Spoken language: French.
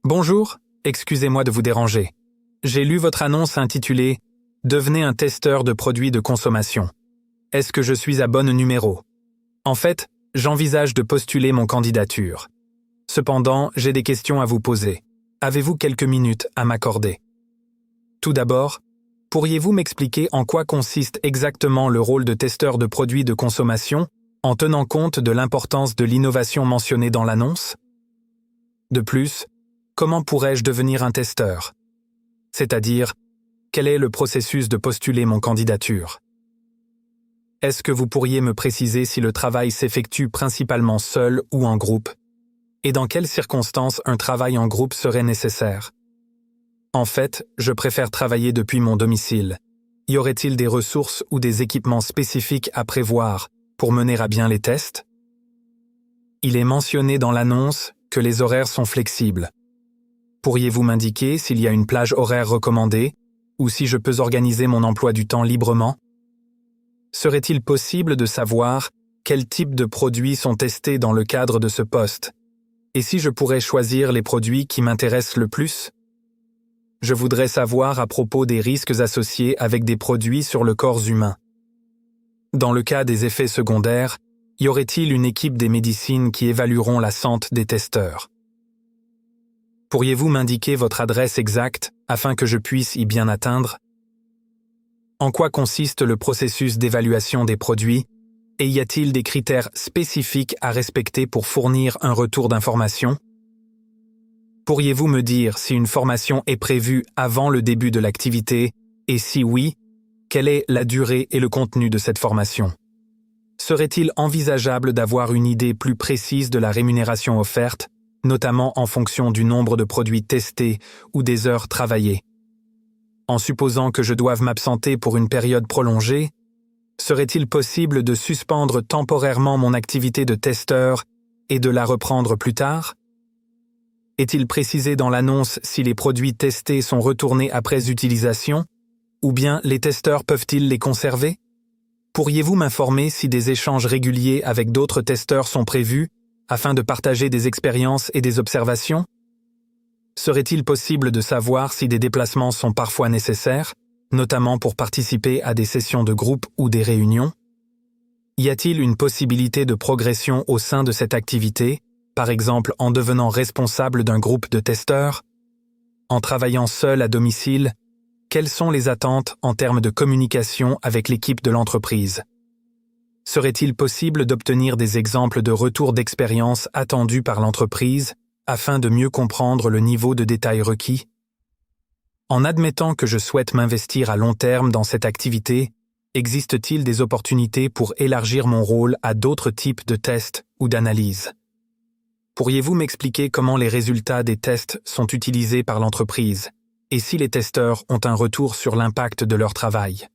Bonjour, excusez-moi de vous déranger. J'ai lu votre annonce intitulée « Devenez un testeur de produits de consommation ». Est-ce que je suis à bon numéro? En fait, j'envisage de postuler mon candidature. Cependant, j'ai des questions à vous poser. Avez-vous quelques minutes à m'accorder? Tout d'abord, pourriez-vous m'expliquer en quoi consiste exactement le rôle de testeur de produits de consommation en tenant compte de l'importance de l'innovation mentionnée dans l'annonce? De plus, comment pourrais-je devenir un testeur? C'est-à-dire, quel est le processus de postuler mon candidature? Est-ce que vous pourriez me préciser si le travail s'effectue principalement seul ou en groupe? Et dans quelles circonstances un travail en groupe serait nécessaire? En fait, je préfère travailler depuis mon domicile. Y aurait-il des ressources ou des équipements spécifiques à prévoir pour mener à bien les tests? Il est mentionné dans l'annonce que les horaires sont flexibles. Pourriez-vous m'indiquer s'il y a une plage horaire recommandée ou si je peux organiser mon emploi du temps librement? Serait-il possible de savoir quel type de produits sont testés dans le cadre de ce poste? Et si je pourrais choisir les produits qui m'intéressent le plus? Je voudrais savoir à propos des risques associés avec des produits sur le corps humain. Dans le cas des effets secondaires, y aurait-il une équipe des médecines qui évalueront la santé des testeurs? Pourriez-vous m'indiquer votre adresse exacte afin que je puisse y bien atteindre? En quoi consiste le processus d'évaluation des produits et y a-t-il des critères spécifiques à respecter pour fournir un retour d'information? Pourriez-vous me dire si une formation est prévue avant le début de l'activité et si oui, quelle est la durée et le contenu de cette formation? Serait-il envisageable d'avoir une idée plus précise de la rémunération offerte, notamment en fonction du nombre de produits testés ou des heures travaillées? En supposant que je doive m'absenter pour une période prolongée, serait-il possible de suspendre temporairement mon activité de testeur et de la reprendre plus tard? Est-il précisé dans l'annonce si les produits testés sont retournés après utilisation, ou bien les testeurs peuvent-ils les conserver? Pourriez-vous m'informer si des échanges réguliers avec d'autres testeurs sont prévus afin de partager des expériences et des observations? Serait-il possible de savoir si des déplacements sont parfois nécessaires, notamment pour participer à des sessions de groupe ou des réunions? Y a-t-il une possibilité de progression au sein de cette activité, par exemple en devenant responsable d'un groupe de testeurs? En travaillant seul à domicile, quelles sont les attentes en termes de communication avec l'équipe de l'entreprise? Serait-il possible d'obtenir des exemples de retour d'expérience attendus par l'entreprise afin de mieux comprendre le niveau de détail requis? En admettant que je souhaite m'investir à long terme dans cette activité, existe-t-il des opportunités pour élargir mon rôle à d'autres types de tests ou d'analyses? Pourriez-vous m'expliquer comment les résultats des tests sont utilisés par l'entreprise et si les testeurs ont un retour sur l'impact de leur travail?